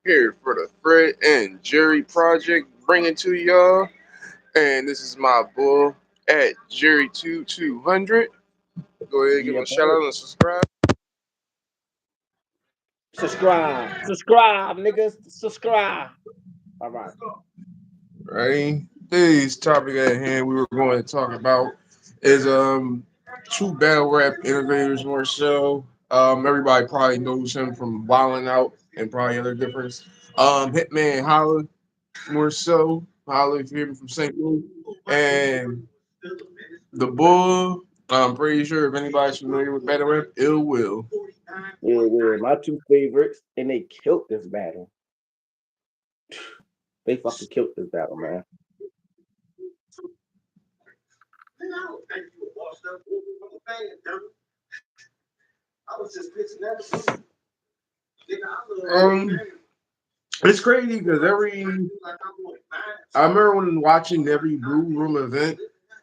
here for the Fred and Jerry project, bringing to y'all. And this is my bull at Jerry2200. Go ahead and give him Yeah, a shout out and subscribe. subscribe, niggas, subscribe. All right. Right. Today's topic at hand we were going to talk about is two battle rap innovators more so. Everybody probably knows him from Wildin' Out and probably other different Hitman Holla more so. Holla if you hear me from St. Louis. And the Bull, I'm pretty sure if anybody's familiar with battle rap, Ill Will. Yeah, my two favorites, and they killed this battle. They fucking killed this battle, man. Um, it's crazy because I remember when watching every Blue Room event,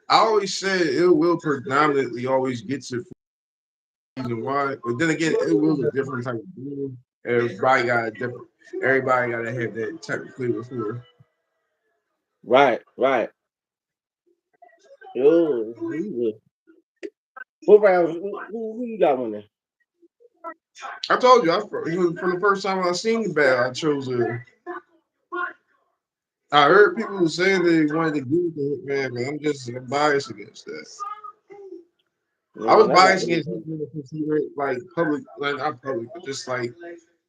I always said Ill Will predominantly always gets it for reason why. But then again, Ill Will's a different type of dude. Everybody got a different. Everybody got to have that type of flavor for. Right. Yo, what rounds? Who you got winning? I told you, from the first time I seen the battle, I chose a. I heard people saying they wanted to give it to Hitman, but I'm biased against that. I was Man, I got biased it. against Hitman because he went like public, like not public, but just like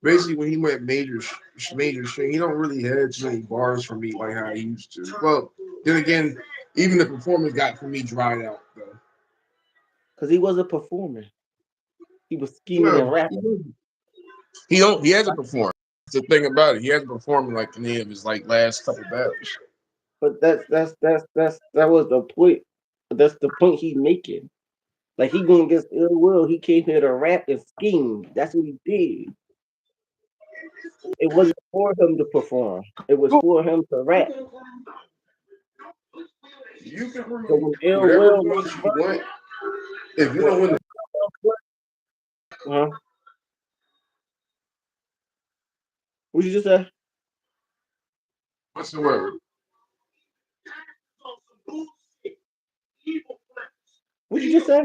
basically when he went major string, he don't really have too many bars for me like how he used to. Well, then again, even the performance got for me dried out though. Because he wasn't performing. He was scheming and Well, rapping. he hasn't performed. That's the thing about it. He hasn't performed in like any of his like last couple battles. But that was the point. That's the point he making. Like he going against ill will. He came here to rap and scheme. That's what he did. It wasn't for him to perform. It was for him to rap. You can So bring when ill whatever will points went you first, want. If you when don't win the huh? What you just say? whatsoever, What you just say?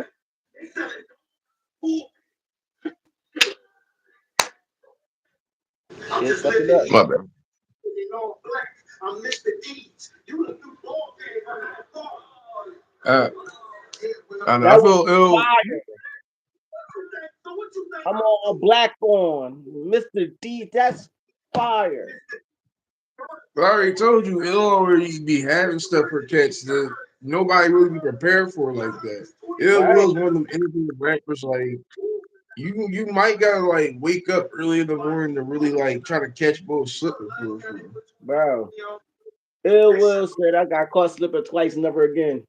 Shit, fucking up. my bad. Uh, I know. I That was feel ill. fire. I'm on a black on Mr. D. That's fire. I already told you, it'll already be having stuff for cats that nobody really be prepared for like that. It Right. was one of them independent rappers like you might gotta like wake up early in the morning to really like try to catch both slipping for real. Bro. Ill Will said I got caught slipping twice, never again.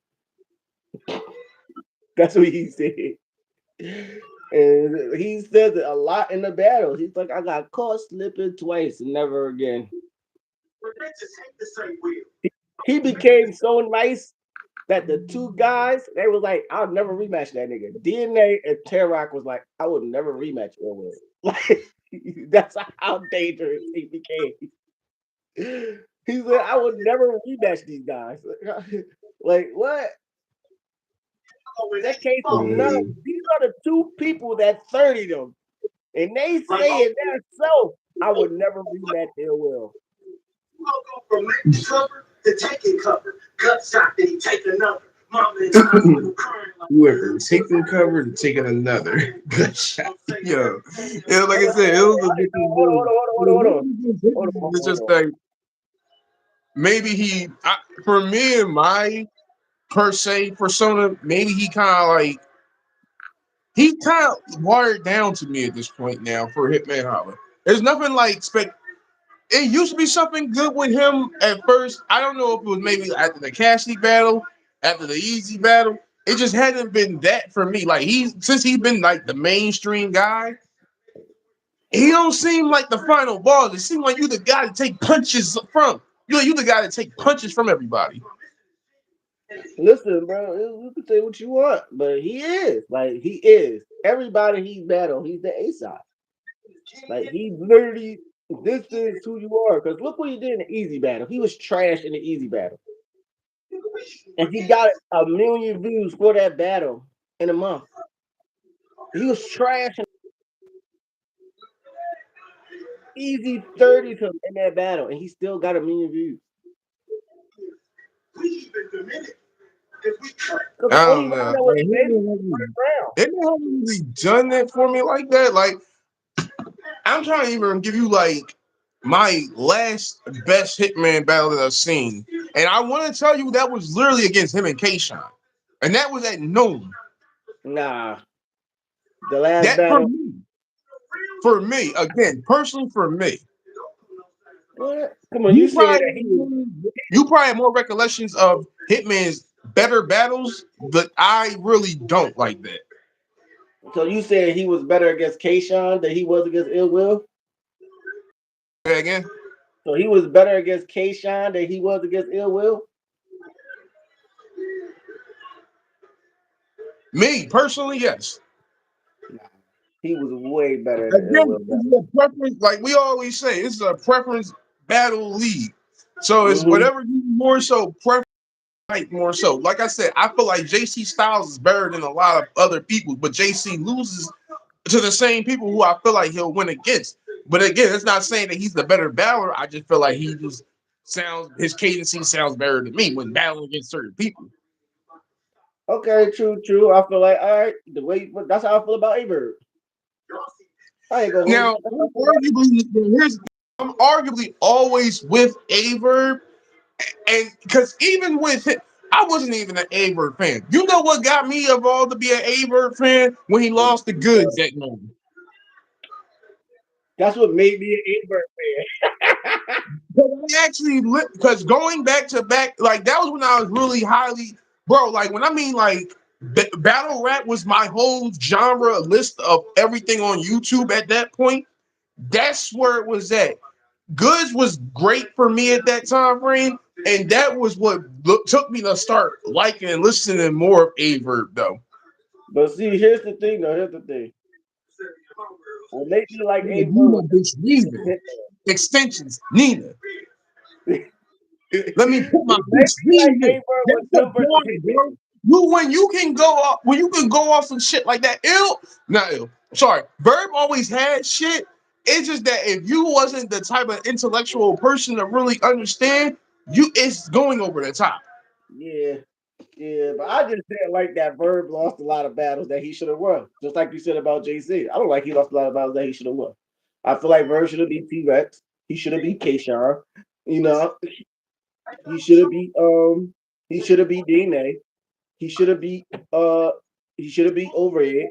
That's what he said. And he says it a lot in the battle. He's like, I got caught slipping twice, never again. He became so nice that the two guys, they was like, I'll never rematch that nigga. DNA and Terrock was like, I would never rematch Ill Will. Like, that's how dangerous he became. He said, I would never rematch these guys. Like, what? That case is none. Mm. These are the two people that 30 them. And they say it that's so. I would never rematch Ill Will. Whoever taking cover and taking another good shot. Yo, yeah, like I said, it was a different Hold move. on, hold on, hold on, hold on. Hold on, It's hold just on. like maybe for me and my per se persona, maybe he kind of watered down to me at this point now for Hitman Holla. There's nothing like spec. It used to be something good with him at first. I don't know if it was maybe after the Cassidy battle, after the Easy battle. It just hasn't been that for me. Like since he's been like the mainstream guy, he don't seem like the final boss. It seems like you the guy to take punches from. You the guy to take punches from everybody. Listen, bro, you can say what you want, but he is. Like, he is. Everybody he's battled, he's the A side. Like, he literally This is who you are. Because look what he did in the easy battle. He was trash in the easy battle. And he got 1 million views for that battle in a month. He was trash and easy 30 to him in that battle, and he still got 1 million views. Because the I only don't round know. that was debated was the first round. They haven't really done that for me like that. Like I'm trying to even give you like my last best Hitman battle that I've seen, and I want to tell you that was literally against him and Kayshawn, and that was at Nome. Nah, the last That battle. for me again, personally for me, What? Come on, you you said that he was. probably you probably have more recollections of Hitman's better battles, but I really don't like that. So you said he was better against Kayshawn than he was against Ill Will. Say again, So he was better against Kayshawn than he was against Ill Will. me personally, yes. Nah, he was way better in the Ill Again, Will this is battle. a preference, like we always say, this is a preference battle league. So it's Mm-hmm. whatever you more so preference like more so. Like I said, I feel like JC Styles is better than a lot of other people, but JC loses to the same people who I feel like he'll win against. But again, it's not saying that he's the better battler. I just feel like he just sounds his cadency sounds better to me when battling against certain people. Okay, true, true. I feel like all right. The way that's how I feel about Averb. I ain't gonna hold you. Now, That's how I feel about I'm arguably always with Averb. And because even with him, I wasn't even an Averb fan. You know what got me evolved to be an Averb fan when he lost the goods that moment. That's what made me an Averb fan. I actually because going back to back, like that was when I was really highly, bro. Like when I mean like battle rap was my whole genre list of everything on YouTube at that point. That's where it was at. Goods was great for me at that time frame, and that was what took me to start liking and listening more of Averb though. But see, here's the thing, though. Here's the thing. What made me like You Averb know, was bitch, Nina. the Extensions, Nina. Hitman. Let me put my What made bitch me like Nina. Averb was That's a him versus bar, Hitman. bro. You when you can go off some shit like that, not ill. Sorry, Verb always had shit. It's just that if you wasn't the type of intellectual person to really understand, it's going over the top. Yeah, yeah, but I just didn't like that Verb lost a lot of battles that he should have won. Just like you said about JC. I don't like he lost a lot of battles that he should have won. I feel like Verb should have beat T Rex. He should have beat Kayshawn. You know, he should have beat he should have beat DNA. He should have beat uh he should have beat Overhead.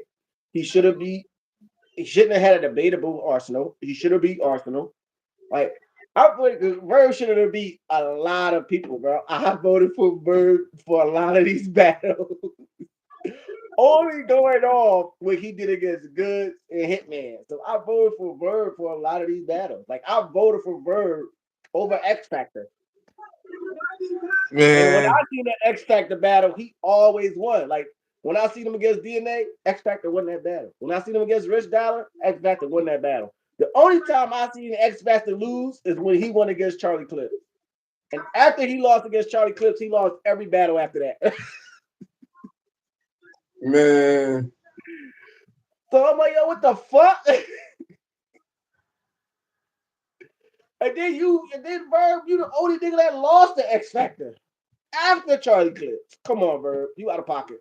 He should have beat he shouldn't have had a debatable Arsenal. He should have beat Arsenal. Like I voted Verb should have beat a lot of people, bro. I voted for Verb for a lot of these battles. Only going off what he did against Goods and Hitman. So I voted for Verb for a lot of these battles. Like I voted for Verb over X Factor. And when Man, I seen the X Factor battle, he always won. Like when I seen him against DNA, X Factor won that battle. When I seen him against Rich Dollar, X Factor won that battle. The only time I seen X Factor lose is when he won against Charlie Clips. And after he lost against Charlie Clips, he lost every battle after that. man. So I'm like, yo, what the fuck? And then Verb, you the only nigga that lost the X Factor after Charlie Clips. Come on, Verb, you out of pocket.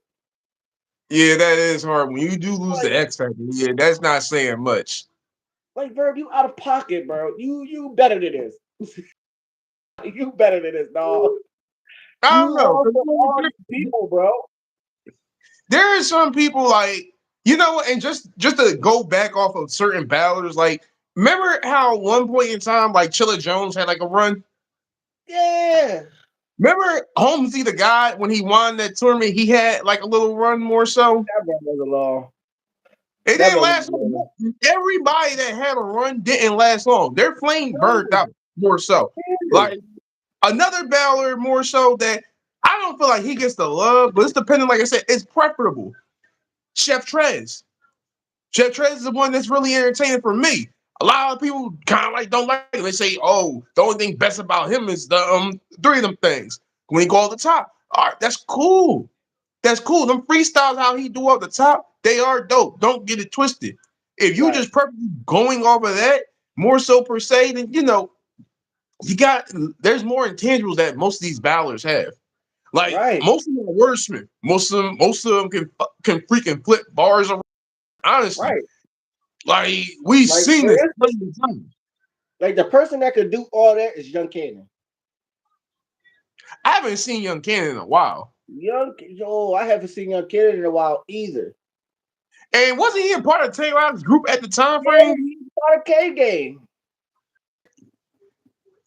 Yeah, that is hard. When you do lose Like, the X Factor, yeah, that's not saying much. like Verb, you out of pocket, bro. You better than this. You better than this, dog. I You don't know. lost 'Cause to all these people, bro. there are some people like and just to go back off of certain battlers, like remember how one point in time like Chilla Jones had like a run. Yeah. Remember Holmesy the guy when he won that tournament, he had like a little run more so. That run was a long. It That didn't run last was long. Everybody that had a run didn't last long. Their flame burned out more so. a long. Like another battler more so that I don't feel like he gets the love, but it's depending, like I said, it's preferable. Chef Trez. Chef Trez is the one that's really entertaining for me. A lot of people kind of like don't like it. They say, "Oh, the only thing best about him is the three of them things." When he go off the top, all right, that's cool. That's cool. Them freestyles how he do off the top, they are dope. Don't get it twisted. If you Right, just perfectly going off of that, more so per se, then you got there's more intangibles that most of these ballers have. Like right, most of them are wordsmith. Most of them can freaking flip bars around. Honestly, right. like we've Like seen for this instance, plenty of times. like the person that could do all that is Young Cannon. I haven't seen Young Cannon in a while. I haven't seen Young Cannon in a while either. And wasn't he a part of Tay Rob's group at the time Yeah, frame? he's part of K Game.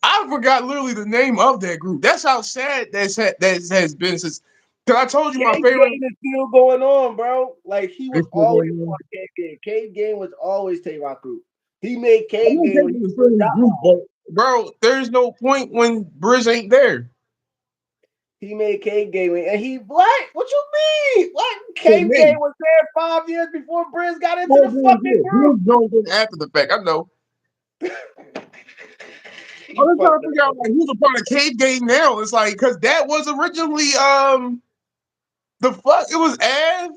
I forgot literally the name of that group. That's how sad that has been since. Because I told you K my favorite. Game is still going on, bro. Like he was It's still always going on. part of K Game. K Game was always Tay Rock group. He made I K know Game when Taking he is still first his got group, but bro, there's no point when Briz ain't there. He made K Game and he what? What you mean? What? For K Game me, was there 5 years before Briz got into oh, the Briz, fucking yeah, group. Briz joined in after the fact. I know. I'm He just trying fucked to up. figure out like who's a part of Cave Game now. It's like because that was originally the fuck it was Av,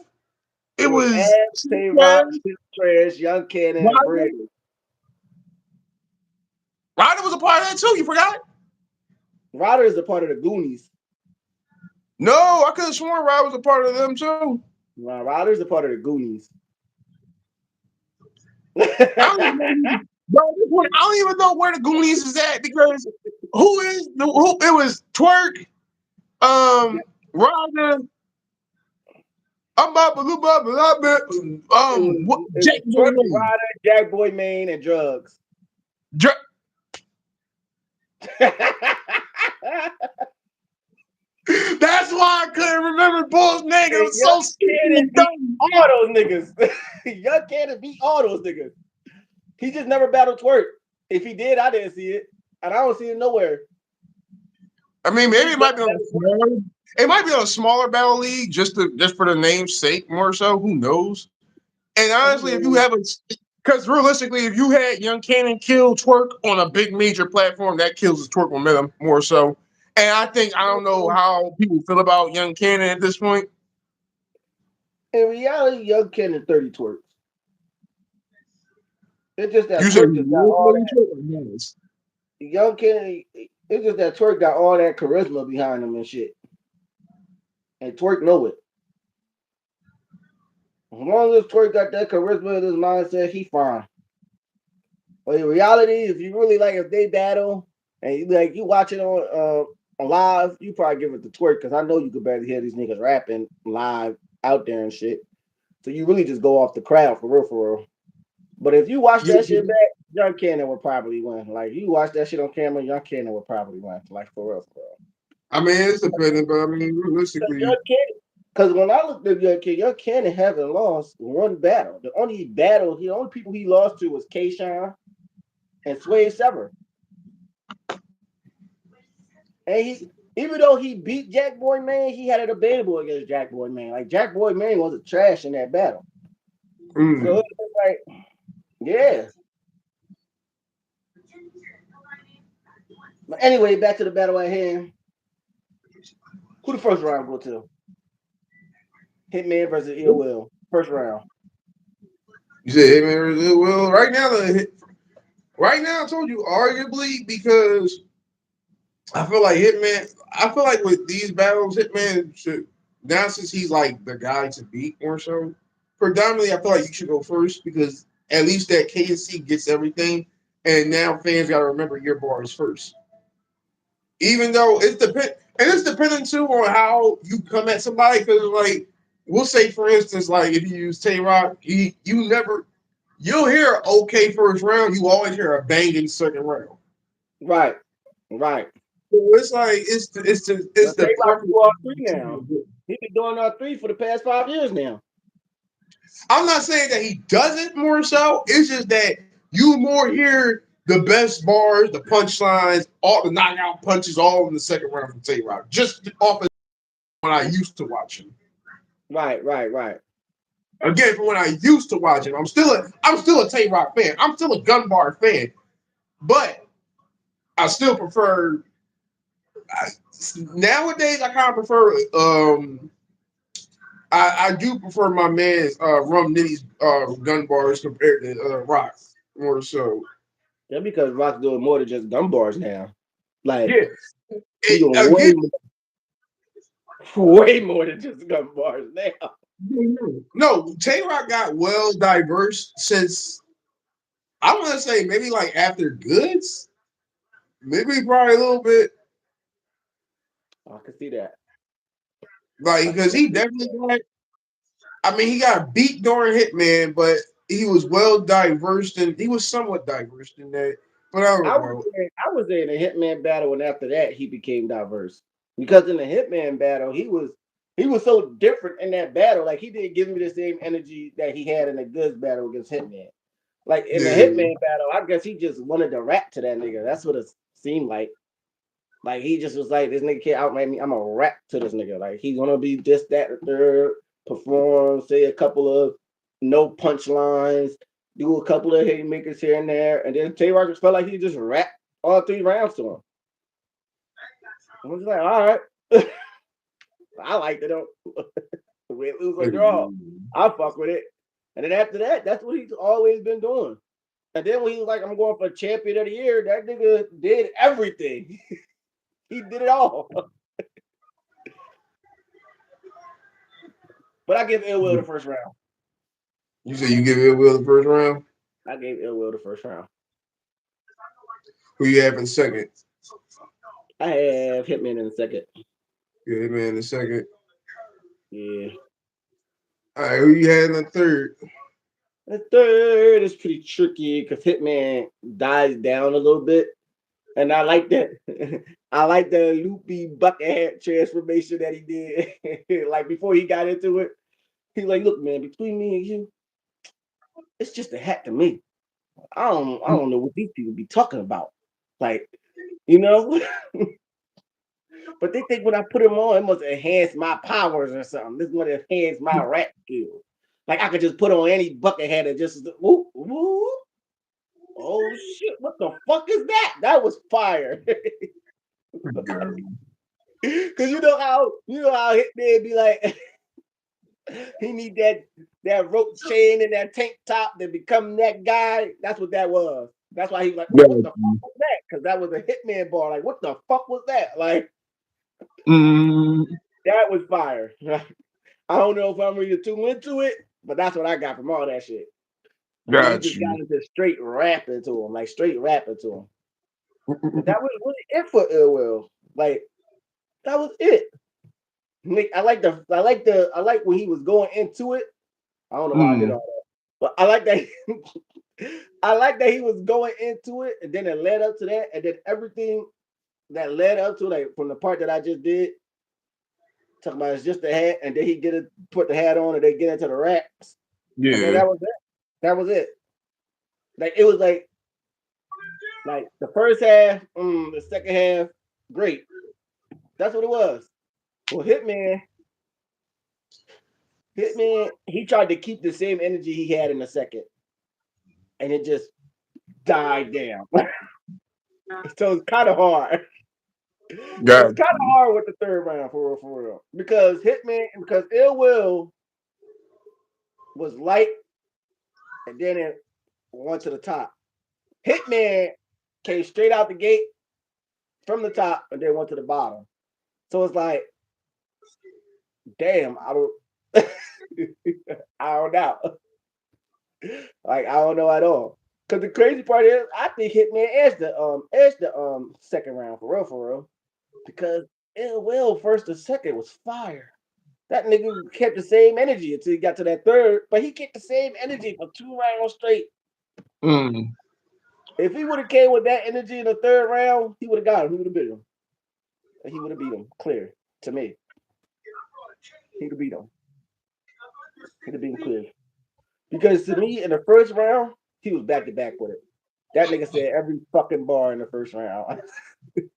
It it was was Ab, Tay Rock, Chaz, Tim Trash, Young Cannon, and Ryder. Briz. Ryder was a part of that too. You forgot? Ryder is a part of the Goonies. No, I could have sworn Ryder was a part of them too. Nah, Ryder's a part of the Goonies. I don't even know. Bro, this one, I don't even know where the Goonies is at because who? It was Twerk, Ryder. I'm about it was Jake Twerk, Boy. Ryder, Jack Boy Maine, and Drugs. Dr- And That's why I couldn't remember Bull's name. It was Young so stupid Cannon and beat dumb. all those niggas. Young Cannon beat all those niggas. He just never battled Twerk. If he did, I didn't see it. And I don't see it nowhere. I mean, maybe He it never might be on a battled Twerk. smaller. It might be on a smaller battle league, just for the name's sake, more so. Who knows? And Yeah, honestly, if you have a, because realistically, if you had Young Cannon kill Twerk on a big major platform, that kills his Twerk momentum more so. And I don't know how people feel about Young Cannon at this point. In reality, Young Cannon 30 twerks. It's just that You said Twerk just got all really that. Twerk or Nas? Young Cannon, it's just that Twerk got all that charisma behind him and shit. And Twerk know it. As long as Twerk got that charisma in his mindset, he fine. But in reality, if you really like if they battle and you watch it on live, you probably give it to Twerk because I know you could barely hear these niggas rapping live out there and shit. So you really just go off the crowd for real, for real. But if you watch that shit back, Young Cannon would probably win. Like you watch that shit on camera, Young Cannon would probably win. Like for real, for real. I mean, it's dependent, but I mean, realistically, Because when I looked at Young Cannon haven't lost one battle. The only people he lost to was K-Shine and Sway Sever. And even though he beat Jack Boy Man, he had it available against Jack Boy Man. Like Jack Boy Man wasn't trash in that battle. So it was like, yeah. But anyway, back to the battle at hand. Who the first round go to? Hitman versus Ill Will. First round. you said Hitman. Well, right now, I told you arguably because I feel like Hitman. I feel like with these battles, Hitman should now since he's like the guy to beat more so. Predominantly, I feel like you should go first because at least that KNC gets everything, and now fans got to remember your bars first. Even though it's dependent too on how you come at somebody. Because like we'll say, for instance, like if you use Tay Rock, you'll hear an okay first round. You always hear a banging second round. Right. Right. So it's like it's But the Tay-Rock can preference. go all three now. He's been doing all three for the past 5 years now. I'm not saying that he does it more so. It's just that you more hear the best bars, the punchlines, all the knockout punches, all in the second round from Tay Rock. Just off of when I used to watch him. Right, right, right. Again, from when I used to watch him, I'm still a Tay Rock fan. I'm still a Gun Bar fan, but I still prefer. I, Nowadays, I kind of prefer. I do prefer my man's Rum Nitty's gun bars compared to Rock more so. Yeah, because Rock's doing more than just gun bars now. Like Yeah, he doing again, way more than just gun bars now. no, Tay Rock got well diverse since I want to say maybe like after Goods, maybe probably a little bit I can see that. like I can because he definitely definitely got. I mean, he got beat during Hitman, but he was well diverse and he was somewhat diverse in that. But I don't know. I was in the Hitman battle, and after that, he became diverse. Because in the Hitman battle, he was so different in that battle. Like he didn't give me the same energy that he had in the Goods battle against Hitman. Like in the Yeah, Hitman battle, I guess he just wanted to rap to that nigga. That's what it seemed like. Like he just was like, this nigga can't outrap me. I'm gonna rap to this nigga. Like he's gonna be this, that, or third, perform, say a couple of no punchlines, do a couple of haymakers here and there, and then Tay Rock felt like he just rapped all 3 rounds to him. I was like, all right. I liked it though. We lose or draw. I fuck with it. And then after that, that's what he's always been doing. And then when he was like, I'm going for champion of the year, that nigga did everything. He did it all. But I give Ill Will the first round. you said you give Ill Will the first round. I gave Ill Will the first round. Who you have in second? I have Hitman in the second. Yeah, Hitman in the second. Yeah. All right, who you had in the third? The third is pretty tricky because Hitman dies down a little bit. And I like that. I like the loopy bucket hat transformation that he did. Like before he got into it, he's like, "Look, man, between me and you, it's just a hat to me. I don't know what these people be talking about. Like, you know, but they think when I put him on, it must enhance my powers or something. This is going to enhance my rap skills. Like I could just put on any bucket hat and just whoop, whoop. Oh shit! What the fuck is that? That was fire. Cause you know how Hitman be like, he need that rope chain and that tank top to become that guy. That's what that was. That's why he was like, Yeah. oh, what the fuck was that? Because that was a Hitman bar. Like, what the fuck was that? Like, Mm, that was fire. I don't know if I'm really too into it, but that's what I got from all that shit. And then he got just you. got into straight rapping to him, like straight rapping to him. And that was really it for Ill Will. Like, that was it. Like, I like when he was going into it. I don't know why I did Mm, all that, but I like that. I like that he was going into it, and then it led up to that, and then everything that led up to, like from the part that I just did, talking about it's just the hat, and then he get it, put the hat on, and they get into the raps, and then yeah. that was it. That was it. Like it was like the first half, the second half, great. That's what it was. Well, Hitman, he tried to keep the same energy he had in the second, and it just died down. So it's kind of hard. Got It's kind of hard with the third round for real. Because Ill Will was light and then it went to the top. Hitman came straight out the gate from the top and then went to the bottom. So it's like, damn, I don't I don't know. Like I don't know at all. Cause the crazy part is I think Hitman edged the second round for real. Because Ill Will first and second was fire. That nigga kept the same energy until he got to that third, but he kept the same energy for 2 rounds straight. mm, If he would have came with that energy in the third round, he would have got him. He would have beat him. He would have beat him. Clear to me. He would have beat him. He'd have beat him clear. Because to me, in the first round, he was back to back with it. That nigga said every fucking bar in the first round.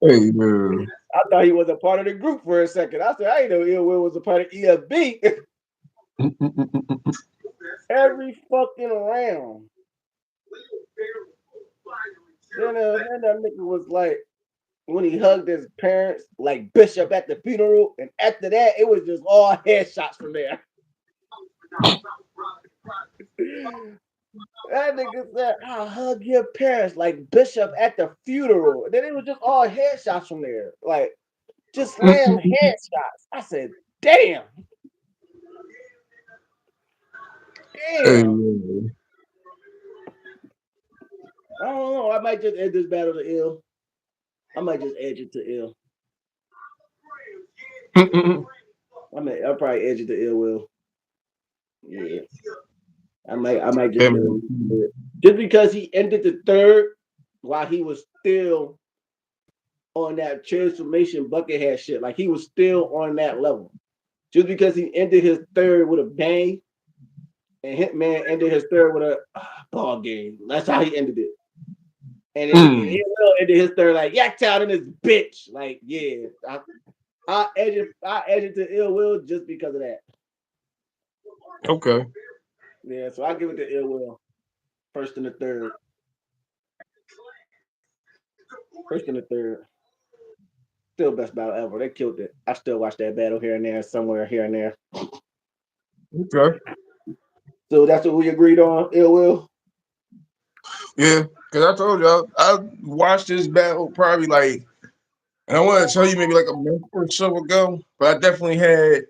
hey, man. I thought he was a part of the group for a second. I said, I didn't know Ill Will was a part of EFB. every fucking round. Then that nigga was like, when he hugged his parents, like Bishop at the funeral, and after that, it was just all headshots from there. That nigga said, "I'll hug your parents," like Bishop at the funeral. And then it was just all headshots from there, like just slam headshots. I said, "Damn, Hey, damn." I don't know. I might just end this battle to ill. I might just edge it to ill. I'll probably edge it to ill will. Yeah. I might just let him do it. Just because he ended the third while he was still on that transformation buckethead shit. Like he was still on that level. Just because he ended his third with a bang and Hitman ended his third with a ball game. That's how he ended it. And he will ended his third like yak out in his bitch. Like, yeah. I edge it to ill will just because of that. Okay. Yeah, so I give it to ill will. First and the third. First and the third. Still best battle ever. They killed it. I still watch that battle here and there, somewhere here and there. Okay. So that's what we agreed on, ill will. Yeah, because I told you I watched this battle probably like, and I want to tell you maybe like a month or so ago, but I definitely had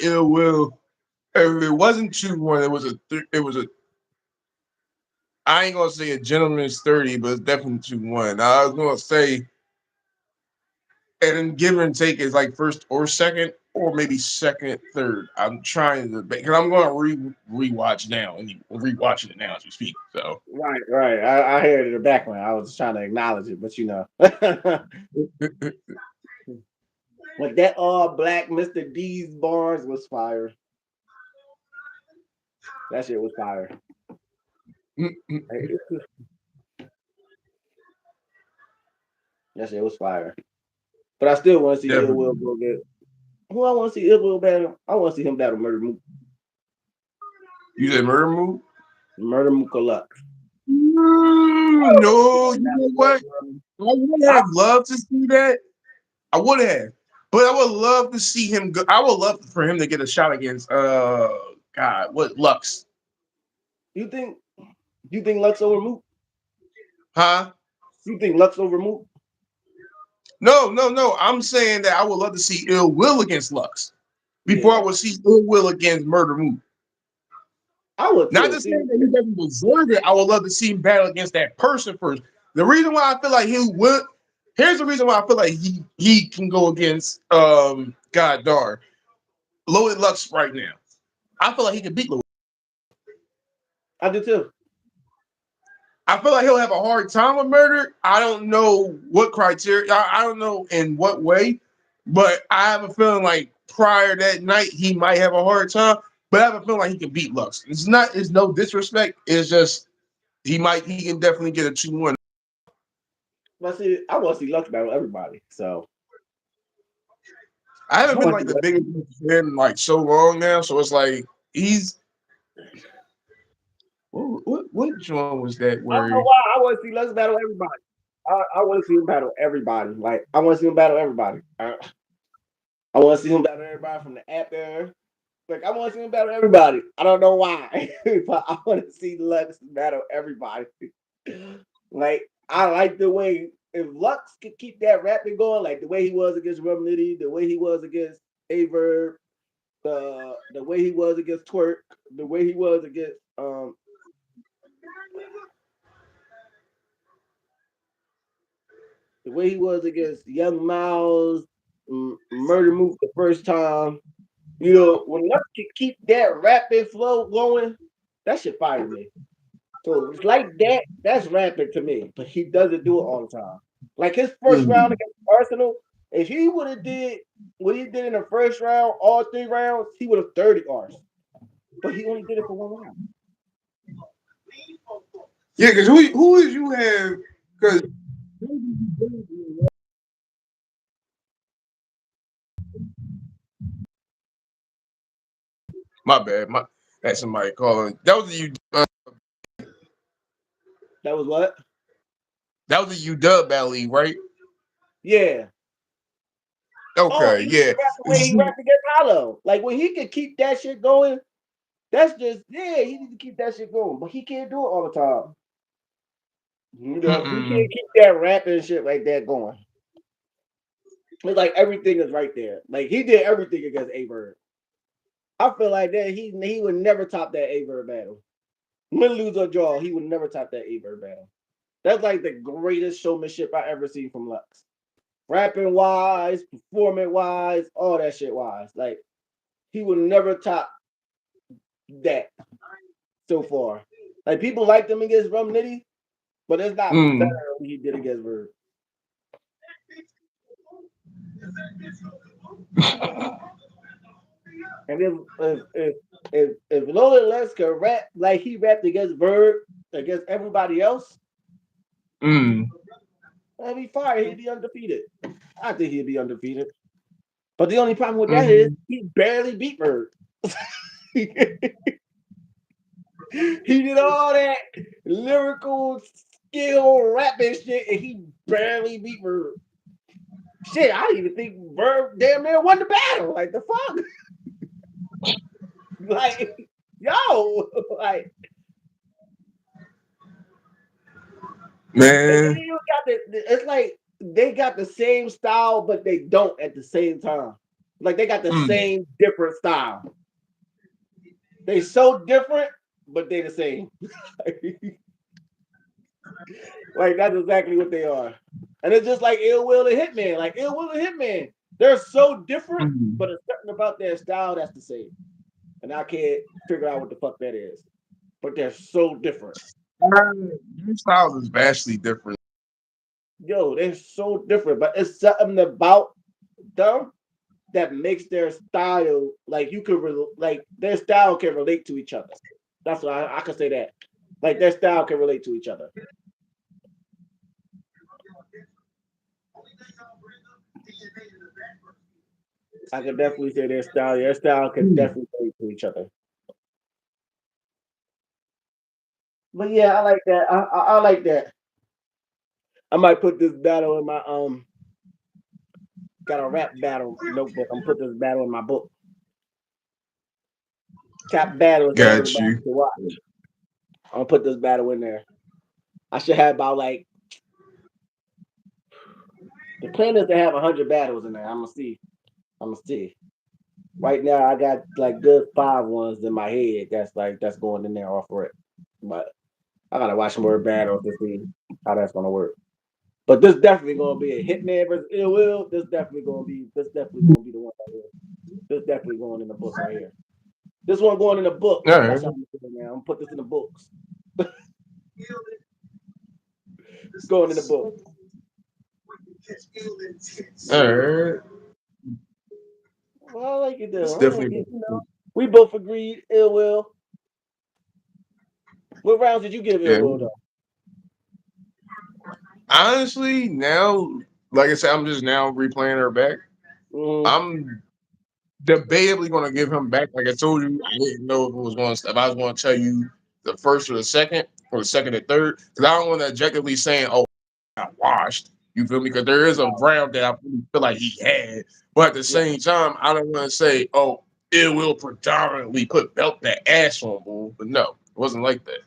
ill will. It wasn't 2-1. It was a. I ain't gonna say a gentleman's 30, but it's definitely 2-1. I was gonna say, and then give and take is like first or second, or maybe second, third. I'm trying to because I'm going to rewatch now and rewatching it now as we speak. So. Right, right. I heard it in the background. I was trying to acknowledge it, but but that all black Mr. D's bars was fire. That shit was fire. That shit was fire. But I still want to see Ill Will Definitely. go get. Who I want to see Ill Will battle? I want to see him battle Murder Mook. You said murder move? Murder Mook Lux. No, you know what? I would have loved to see that. I would have, but I would love to see him go. I would love for him to get a shot against God, what Lux? You think you think Lux over Mook? Huh? You think Lux over Mook? No, no, no. I'm saying that I would love to see Ill Will against Lux before I Yeah, would see Ill Will against Murder Moon. I would Not too. to say See, that he doesn't deserve it. I would love to see him battle against that person first. The reason why I feel like he would. Here's the reason why I feel like he can go against God Dar Loaded Lux right now. I feel like he can beat Loaded. I do too. I feel like he'll have a hard time with murder. I don't know what criteria. I don't know in what way, but I have a feeling like prior that night he might have a hard time. But I have a feeling like he can beat Lux. It's not. It's no disrespect. It's just he might. He can definitely get a 2-1. But see, I want to see Lux battle everybody. So I I haven't been want to like see the Lux. biggest fan in like so long now. So it's like he's what joint was that I don't where know why I want to see Lux battle everybody. I want to see him battle everybody. Like I want to see him battle everybody. I want to see him battle everybody from the app there. Like I want to see him battle everybody. I don't know why, but I want to see Lux battle everybody. Like I like the way if Lux could keep that rapping going, like the way he was against Rum Nitty, the way he was against Averb, the way he was against Twerk, the way he was against the way he was against Young Miles, Murder Mook the first time. You know, when Lux can keep that rapping flow going, that shit fire me. So it's like that. That's rapping to me, but he doesn't do it all the time. Like his first round mm, against Arsenal, if he would have did what he did in the first round, all 3 rounds, he would have 30 Rs. But he only did it for 1 round. yeah, because who is you have because My bad. That's somebody calling. That was the That was what? UW battle, right? Yeah. Oh, Okay, he yeah. rapped the way he rapped against Hollow. Like when he could keep that shit going, that's just he need to keep that shit going. But he can't do it all the time. You know, he Mm-mm. can't keep that rapping shit like that going. It's like everything is right there. Like he did everything against A Bird. I feel like that he would never top that A Bird battle. Win, lose or draw, he would never top that A Bird battle. That's like the greatest showmanship I ever seen from Lux. Rapping wise, performing wise, all that shit wise. Like he would never top that so far. Like people liked him against Rum Nitty, but it's not better Mm. than he did against Bird. And if Lola Les could rap like he rapped against Bird, against everybody else, Mm. that'd be fire. He'd be undefeated. I think he'd be undefeated. But the only problem with that is Mm. he barely beat Bird. He did all that lyrical skill rapping shit, and he barely beat Bird. Shit, I didn't even think Bird damn near won the battle. Like the fuck, like yo, like and then Man. you got it's like they got the same style, but they don't at the same time. Like they got the Mm. same different style. They so different, but they the same. Like that's exactly what they are. And it's just like Ill Will and Hitman. Like Ill Will and Hitman, they're so different, Mm. but it's something about their style that's the same. And I can't figure out what the fuck that is. But they're so different. Your style is vastly different. Yo, they're so different. But it's something about them that makes their style like you could like their style can relate to each other. That's what I could say that. Like their style can relate to each other. I could definitely say their style can Mm. definitely relate to each other. But yeah, I like that. I like that. I might put this battle in my got a rap battle notebook. I'm put this battle in my book. Top battles that Got everybody you. should watch. I'm gonna put this battle in there. I should have about like the plan is to have 100 battles in there. I'm gonna see. I'm gonna see. Right now, I got like good 5 ones in my head. That's going in there off for it. But I gotta watch more battles to see how that's gonna work. But this definitely gonna be a Hitman versus Ill Will. This definitely gonna be the one right here. This definitely going in the book right here. This one going in the books. All That's right. how I'm gonna put it now. I'm gonna put this in the books. It's going in the book. All right. Well, I like it It's though. I like definitely it. You know, we both agreed. Ill Will. What rounds did you give Ill yeah. Will though? Honestly, now, like I said, I'm just now replaying her back. Mm-hmm. I'm debatably going to give him back. Like I told you, I didn't know if it was going to. If I was going to tell you the first or the second or third, because I don't want to objectively saying, "Oh, I washed." You feel me? Because there is a round that I really feel like he had, but at the Yeah. same time, I don't want to say, "Oh, it will predominantly put belt that ass on bull." But no, it wasn't like that.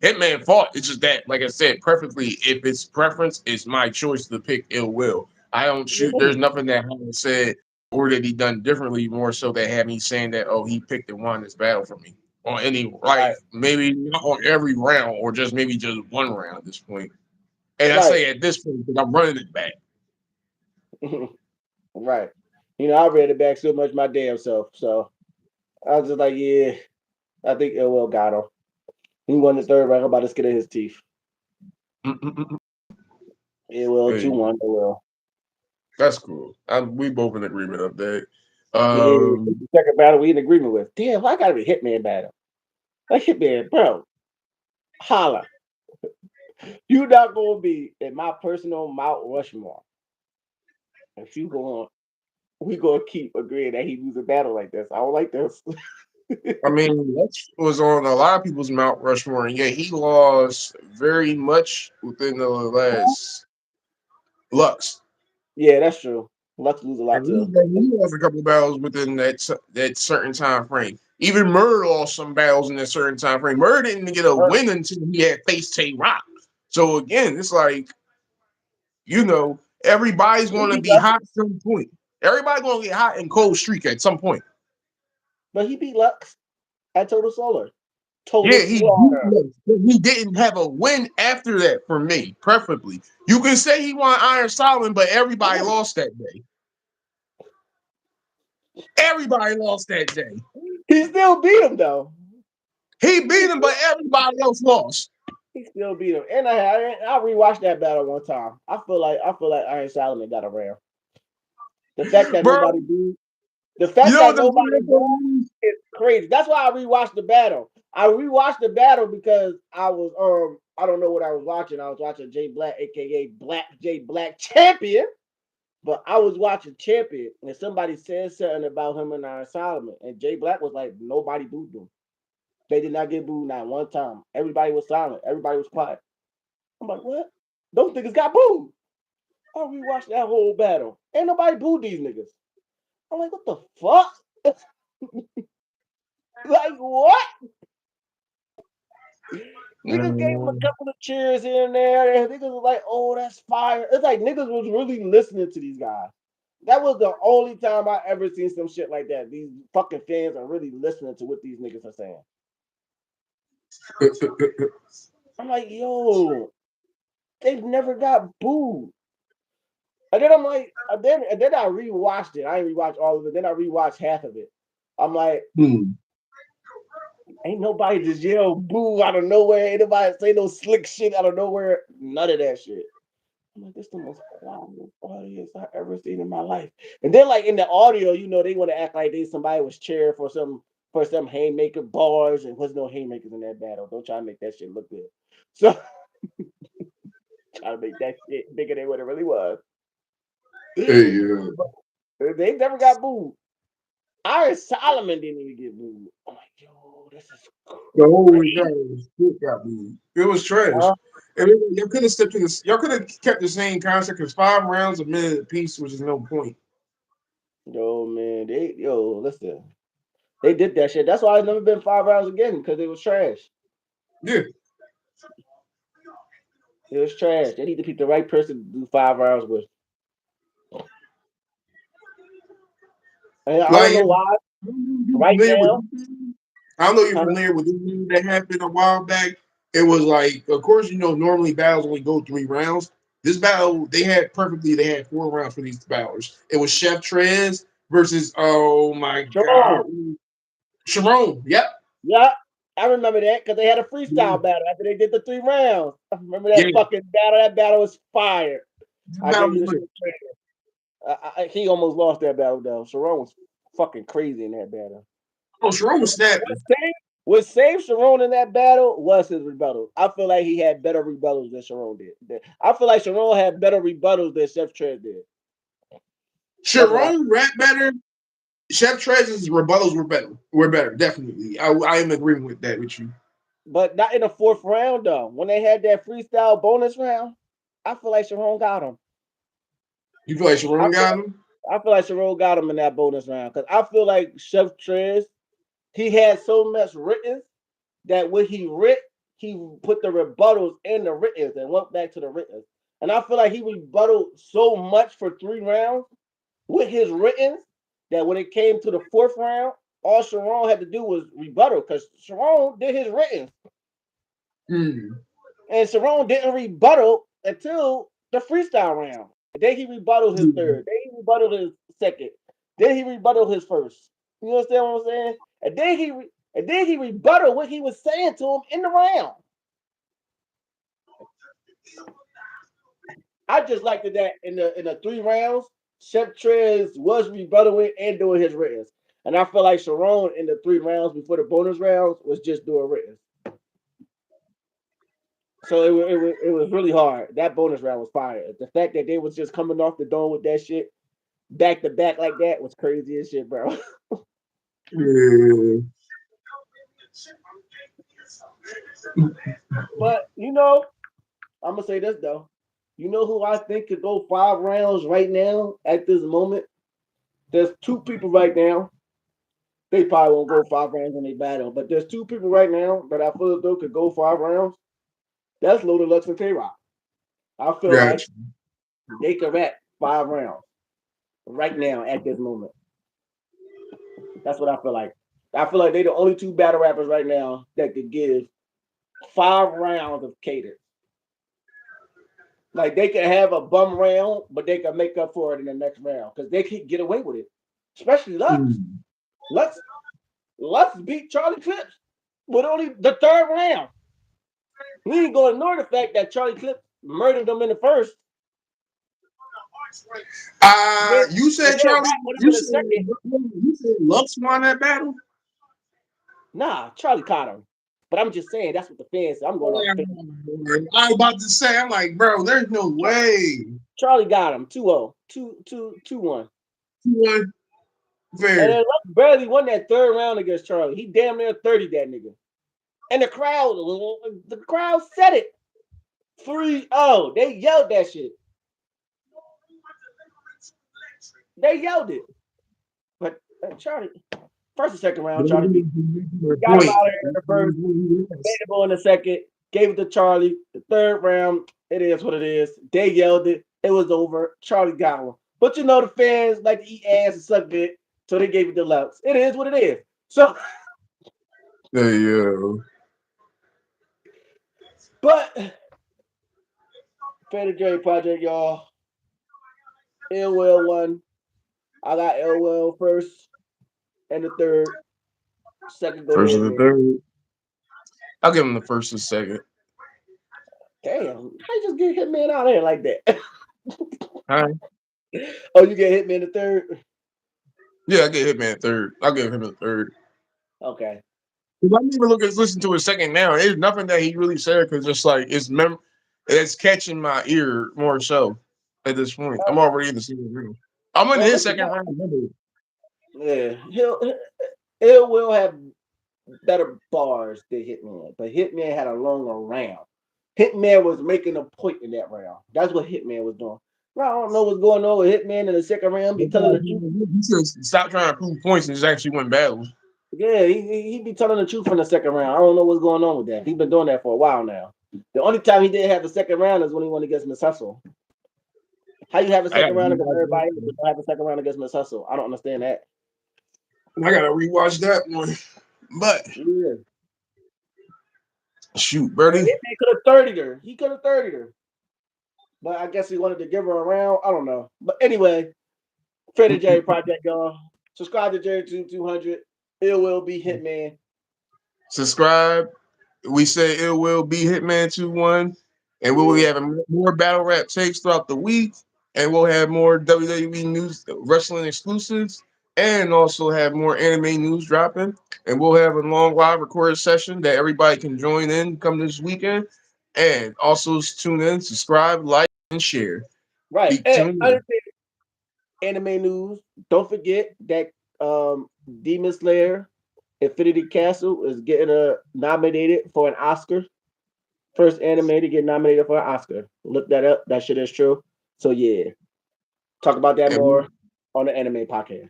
Hitman fought. It's just that, like I said, perfectly. If it's preference, it's my choice to pick ill will. I don't shoot. There's nothing that Holland said or that he done differently. More so that had me saying that, oh, he picked and won this battle for me on any Right. like maybe not on every round or just maybe just one round at this point. And I Right. say at this point because I'm running it back. Right. You know, I read it back so much my damn self. So I was just like, yeah, I think Ill Will got him. He won the third round about the skin of his teeth. Mm-mm-mm. Ill Will Hey, 2-1. Ill Will. that's cool. We both in agreement of that. Yeah, Um, the second battle we in agreement with. Damn, why gotta be Hitman battle? Like Hitman, bro. Holla. You not gonna be in my personal Mount Rushmore. If you go on, we gonna keep agreeing that he lose a battle like this. I don't like this. I mean, Lux was on a lot of people's Mount Rushmore, and yet he lost very much within the last Lux. Yeah, that's true. Lux lose a lot And too. he lost a couple of battles within that certain time frame. Even Murr lost some battles in that certain time frame. Murr didn't get a win until he had faced Tay Rock. So again, it's like, everybody's He going to beat be Lux, hot at some point. Everybody's going to get hot and cold streak at some point. but he beat Lux at Total Solar. Total Yeah, he beat Slaughter. Lux, but he didn't have a win after that for me, preferably. You can say he won Iron Solomon, but everybody lost that day. Everybody lost that day. He still beat him though. He beat him, but everybody else lost. He still beat him. And I rewatched that battle one time. I feel like Iron Solomon got around. The fact that Bro, nobody booed, the you fact know that what the nobody funny booed thing is? is crazy. That's why I rewatched the battle. I rewatched the battle because I was I don't know what I was watching. I was watching Jay Black, aka Black Jay Black Champion. But I was watching Champion and somebody said something about him and Iron Solomon. And Jay Black was like, nobody booed them. They did not get booed not one time. Everybody was silent. Everybody was quiet. I'm like, what? Those niggas got booed. I rewatched that whole battle. Ain't nobody booed these niggas. I'm like, what the fuck? Like, what? Niggas gave him a Mm, couple of cheers here and there. And niggas was like, oh, that's fire. It's like niggas was really listening to these guys. That was the only time I ever seen some shit like that. These fucking fans are really listening to what these niggas are saying. I'm like, yo, they've never got booed. And then I'm like, and then I rewatched it. I ain't rewatched all of it. Then I rewatched half of it. I'm like, hmm. ain't nobody just yell boo out of nowhere. Ain't nobody say no slick shit out of nowhere. None of that shit. I'm like, this is the most quiet audience I ever seen in my life. And then like in the audio, they want to act like somebody was cheering for some haymaker bars, and was no haymakers in that battle. Don't try to make that shit look good. So try to make that shit bigger than what it really was. Hey, But they never got booed. Iron Solomon didn't even get booed. I'm like, yo, this is the whole crazy. entire shit got moved. It was trash. Huh? And you could have stepped in this. Y'all could have kept the same concept because 5 rounds a minute apiece, which is no point. Yo, man, listen. They did that shit. That's why I've never been 5 rounds again, because it was trash. Yeah, It was trash. They need to pick the right person to do 5 rounds with. And I don't like know why. you Right familiar with now, this thing? I don't know if you're huh? familiar with this thing that happened a while back. It was like, of course, normally battles only go 3 rounds. This battle, they had 4 rounds for these battles. It was Chef Trez versus, oh my God, Sharon. Sharon. Yep. Yeah, I remember that because they had a freestyle battle after they did the 3 rounds. I remember Yeah. that fucking battle. That battle was fire. This I battle gave you was the like, shit. He almost lost that battle though. Sharon was fucking crazy in that battle. oh, Sharon was What snapping. saved, what saved Sharon in that battle was his rebuttal. I feel like he had better rebuttals than Sharon did. I feel like Sharon had better rebuttals than Chef Trez did. That's what I. Sharon rap better. Chef Trez's rebuttals were better. Were better, definitely. I am agreeing with that with you. But not in the fourth round though. When they had that freestyle bonus round, I feel like Sharon got him. You feel like I Sharon feel got him? I feel like Sharon got him in that bonus round because I feel like Chef Trez, he had so much written that when he writ, he put the rebuttals in the writtens and went back to the writtens. And I feel like he rebutted so much for 3 rounds with his writtens that when it came to the fourth round, all Sharon had to do was rebuttal because Sharon did his writtens. Hmm. And Sharon didn't rebuttal until the freestyle round. Then he rebutted his third. Then he rebutted his second. Then he rebutted his first. You understand what I'm saying? And then he rebutted what he was saying to him in the round. I just liked it that in the 3 rounds, Chef Trez was rebuttaling and doing his writtens. And I feel like Sharon in the 3 rounds before the bonus rounds was just doing writtens. So it was really hard. That bonus round was fire. The fact that they was just coming off the dome with that shit back to back like that was crazy as shit, bro. Yeah. But I'm gonna say this though. You know who I think could go 5 rounds right now at this moment? There's two people right now. They probably won't go 5 rounds in a battle, but there's two people right now that I feel as though could go 5 rounds. That's Loaded Lux and K Rock. I feel like Gotcha. they could rap 5 rounds right now at this moment. That's what I feel like. I feel like they're the only two battle rappers right now that could give 5 rounds of cadence. Like they could have a bum round, but they could make up for it in the next round because they could get away with it. Especially Lux. Mm. Lux Lux beat Charlie Clips with only the third round. We ain't gonna ignore the fact that Charlie Clips murdered them in the first. Then, You and said then Charlie. rap with him in the second. You said Lux won that battle. Nah, Charlie caught him. But I'm just saying that's what the fans say. I'm going off the fans. I was about to say, I'm like, bro, there's no way. Charlie got him 2-0. 2-1. 2-1. And Fair. then Lux barely won that third round against Charlie. He damn near 30 that nigga. And the crowd said it. 3-0. They yelled that shit. They yelled it. But Charlie, first and second round, Charlie beat. Got him Point. out of here in the first. Debatable in the second. Gave it to Charlie. The third round, it is what it is. They yelled it. It was over. Charlie got one. But the fans like to eat ass and suck dick, so they gave it to Lux. It is what it is. So, There you but Fed Jerry Project, y'all. Ill Will won. I got Ill Will first and the third. Second go to first and the Hitman. third. I'll give him the first and second. Damn, how you just get Hitman out there like that? Huh? Oh, you get Hitman the third? Yeah, I get Hitman third. I'll give him the third. Okay. If I didn't even listen to his second now. There's nothing that he really said because just like it's catching my ear more so at this point. I'm already in the second round. I'm in Well, his look at second that. round. Yeah, Ill will have better bars than Hitman, but Hitman had a longer round. Hitman was making a point in that round. That's what Hitman was doing. Well, I don't know what's going on with Hitman in the second round. Be telling the truth. He said stop trying to prove points and just actually win battles. Yeah, he be telling the truth in the second round. I don't know what's going on with that. He's been doing that for a while now. The only time he didn't have the second round is when he went against Miss Hustle. How you have a I gotta second round against rewatch everybody, that but one. you don't have a second round against Miss Hustle? I don't understand that. I gotta rewatch that one. But Yeah. shoot, And Birdie. Hitman could have 30'd her. He could have 30'd her. But I guess he wanted to give her a round. I don't know. But anyway, Fred and Jerry Project, y'all. Subscribe to Jerry 200. It will be Hitman. Subscribe. We say it will be Hitman 2-1. And we'll be Yeah. having more battle rap takes throughout the week. And we'll have more WWE news, wrestling exclusives, and also have more anime news dropping. And we'll have a long live recorded session that everybody can join in come this weekend. And also tune in, subscribe, like, and share. Right. Be And tuned other in. thing, anime news. Don't forget that Demon Slayer Infinity Castle is getting nominated for an Oscar. First anime to get nominated for an Oscar. Look that up. That shit is true. So yeah. Talk about that And more on the anime podcast.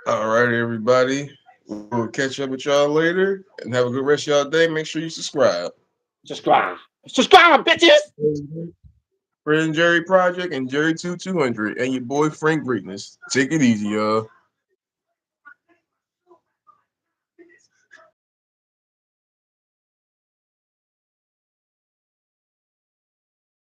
all right, everybody. We'll catch up with y'all later and have a good rest of y'all day. Make sure you subscribe. Subscribe. Subscribe, bitches. Friend Jerry Project and Jerry 200 and your boy Frank Greatness. Take it easy, y'all.